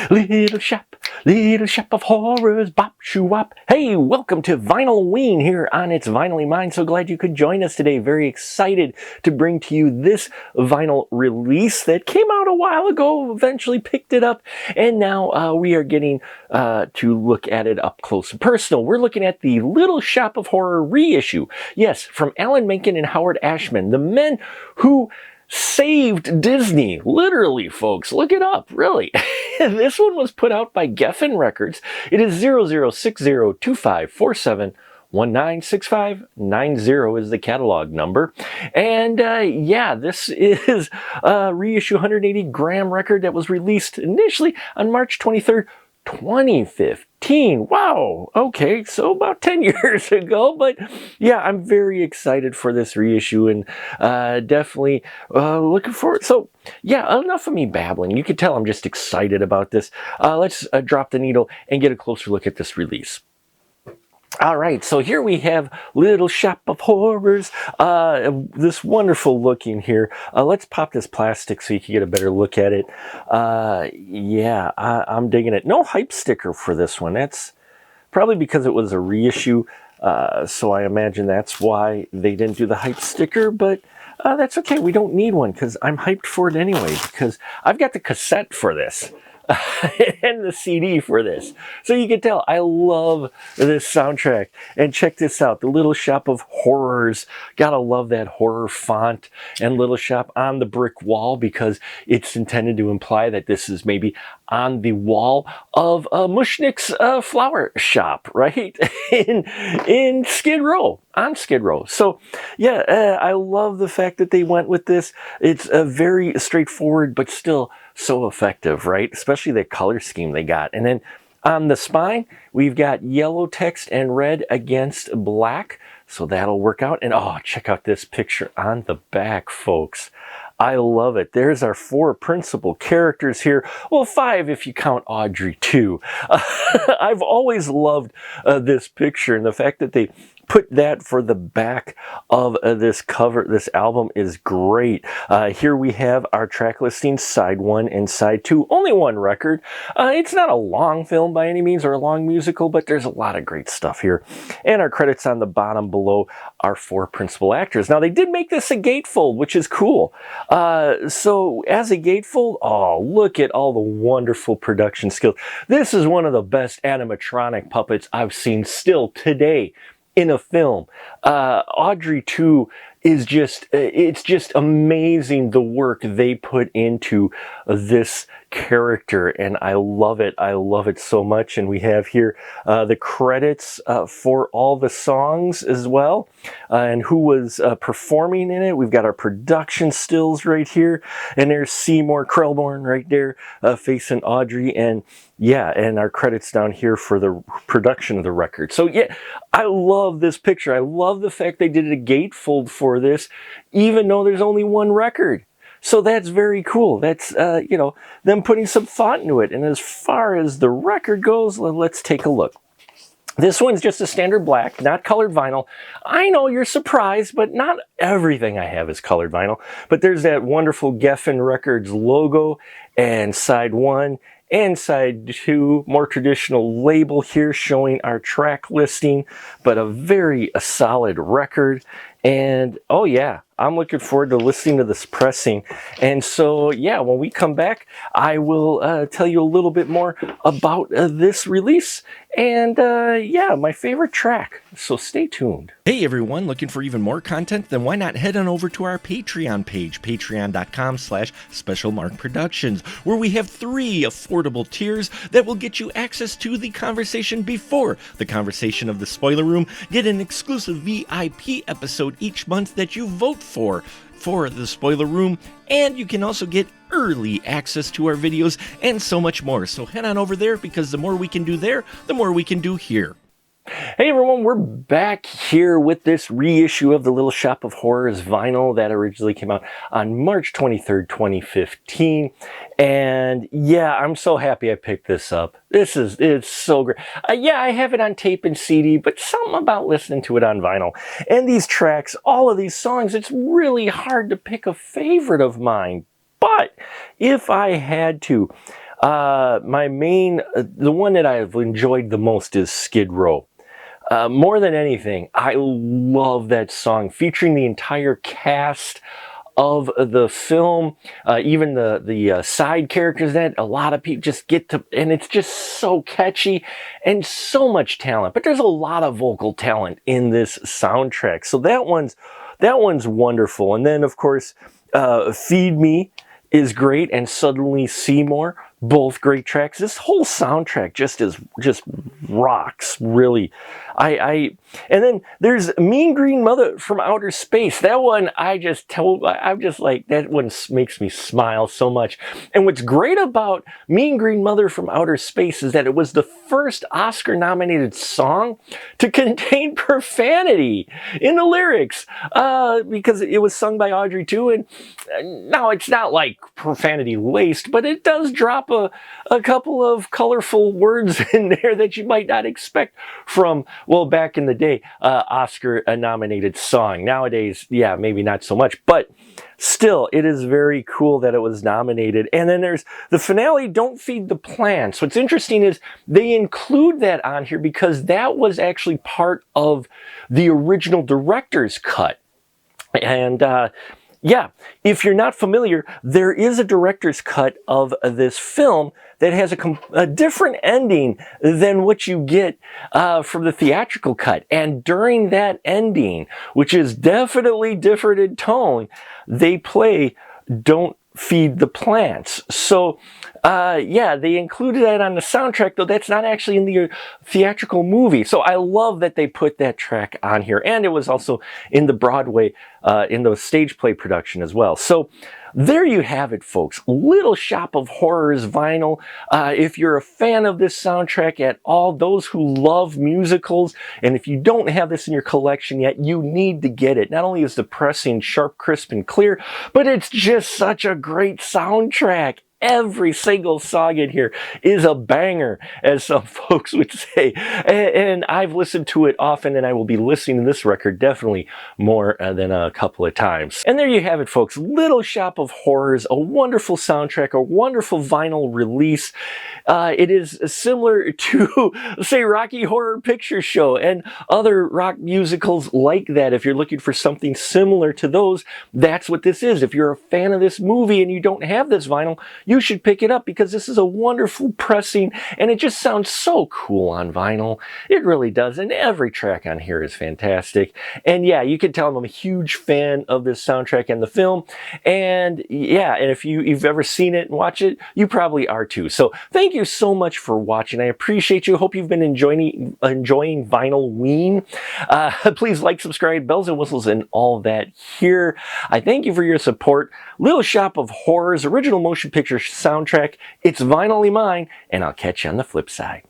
Little shop of horrors, bop, shoo, wop. Hey, welcome to Vinylween here on It's Vinylly Mine. So glad you could join us today. Very excited to bring to you this vinyl release that came out a while ago, eventually picked it up, and now we are getting to look at it up close and personal. We're looking at the Little Shop of Horror reissue. Yes, from Alan Menken and Howard Ashman, the men who saved Disney. Literally, folks. Look it up, really. This one was put out by Geffen Records. It is 00602547196590 is the catalog number. And yeah, this is a reissue 180 gram record that was released initially on March 23rd, 2015. Wow. Okay, so about 10 years ago. But yeah, I'm very excited for this reissue and definitely looking forward. So yeah, enough of me babbling. You can tell I'm just excited about this. Let's drop the needle and get a closer look at this release. All right, so here we have Little Shop of Horrors, this wonderful looking here. Let's pop this plastic so you can get a better look at it. Yeah, I'm digging it. No hype sticker for this one. That's probably because it was a reissue, so I imagine that's why they didn't do the hype sticker, but that's okay. We don't need one because I'm hyped for it anyway because I've got the cassette for this. And the CD for this. So you can tell I love this soundtrack. And check this out, the Little Shop of Horrors. Gotta love that horror font and Little Shop on the brick wall because it's intended to imply that this is maybe on the wall of Mushnick's flower shop, right? in Skid Row, on Skid Row. So yeah, I love the fact that they went with this. It's very straightforward, but still so effective, right? Especially the color scheme they got. And then on the spine, we've got yellow text and red against black. So that'll work out. And oh, check out this picture on the back, folks. I love it. There's our 4 principal characters here. Well, 5 if you count Audrey too. I've always loved this picture, and the fact that they put that for the back of this cover, this album is great. Here we have our track listings, side 1 and side 2. Only one record. It's not a long film by any means or a long musical, but there's a lot of great stuff here. And our credits on the bottom below our 4 principal actors. Now, they did make this a gatefold, which is cool. So as a gatefold, oh, look at all the wonderful production skills. This is one of the best animatronic puppets I've seen still today in a film. Audrey 2 is just, it's just amazing the work they put into this character, and I love it. I love it so much. And we have here the credits for all the songs as well, and who was performing in it. We've got our production stills right here, and there's Seymour Krelborn right there facing Audrey, and yeah, and our credits down here for the production of the record. So yeah, I love this picture. I love the fact they did a gatefold for this, even though there's only one record. So that's very cool. That's, you know, them putting some thought into it. And as far as the record goes, let's take a look. This one's just a standard black, not colored vinyl. I know you're surprised, but not everything I have is colored vinyl. But there's that wonderful Geffen Records logo and side 1 and side 2, more traditional label here showing our track listing, but a very solid record. And oh yeah, I'm looking forward to listening to this pressing. And so yeah, when we come back, I will tell you a little bit more about this release and yeah, my favorite track. So stay tuned. Hey everyone, looking for even more content? Then why not head on over to our Patreon page, patreon.com/specialmarkproductions, where we have 3 affordable tiers that will get you access to the conversation before the conversation of the spoiler room, get an exclusive VIP episode each month that you vote for the spoiler room, and you can also get early access to our videos and so much more. So head on over there, because the more we can do there, the more we can do here. Hey everyone, we're back here with this reissue of the Little Shop of Horrors vinyl that originally came out on March 23rd, 2015. And yeah, I'm so happy I picked this up. It's so great. Yeah, I have it on tape and CD, but something about listening to it on vinyl. And these tracks, all of these songs, it's really hard to pick a favorite of mine. But if I had to, the one that I've enjoyed the most is Skid Row. More than anything, I love that song featuring the entire cast of the film, even the side characters that a lot of people just get to, and it's just so catchy and so much talent. But there's a lot of vocal talent in this soundtrack, so that one's wonderful. And then of course, Feed Me is great, and Suddenly Seymour, both great tracks. This whole soundtrack just rocks, really. And then there's Mean Green Mother from Outer Space. That one I'm just like, that one makes me smile so much. And what's great about Mean Green Mother from Outer Space is that it was the first Oscar-nominated song to contain profanity in the lyrics, because it was sung by Audrey too. And now it's not like profanity laced, but it does drop a couple of colorful words in there that you might not expect from, well, back in the day, Oscar-nominated song. Nowadays, yeah, maybe not so much, but still, it is very cool that it was nominated. And then there's the finale, Don't Feed the Plants. What's interesting is they include that on here because that was actually part of the original director's cut. And yeah, if you're not familiar, there is a director's cut of this film that has a different ending than what you get from the theatrical cut. And during that ending, which is definitely different in tone, they play Don't Feed the Plants. So yeah, they included that on the soundtrack, though that's not actually in the theatrical movie. So I love that they put that track on here. And it was also in the Broadway, in the stage play production as well. So there you have it, folks. Little Shop of Horrors vinyl. If you're a fan of this soundtrack at all, those who love musicals, and if you don't have this in your collection yet, you need to get it. Not only is the pressing sharp, crisp, and clear, but it's just such a great soundtrack. Every single song in here is a banger, as some folks would say. And I've listened to it often, and I will be listening to this record definitely more than a couple of times. And there you have it, folks. Little Shop of Horrors, a wonderful soundtrack, a wonderful vinyl release. It is similar to, say, Rocky Horror Picture Show and other rock musicals like that. If you're looking for something similar to those, that's what this is. If you're a fan of this movie and you don't have this vinyl, you should pick it up because this is a wonderful pressing and it just sounds so cool on vinyl. It really does. And every track on here is fantastic. And yeah, you can tell I'm a huge fan of this soundtrack and the film. And yeah, and if you've ever seen it and watched it, you probably are too. So thank you so much for watching. I appreciate you. Hope you've been enjoying Vinylween. Please like, subscribe, bells and whistles, and all that here. I thank you for your support. Little Shop of Horrors, original motion picture soundtrack. It's vinylly mine, and I'll catch you on the flip side.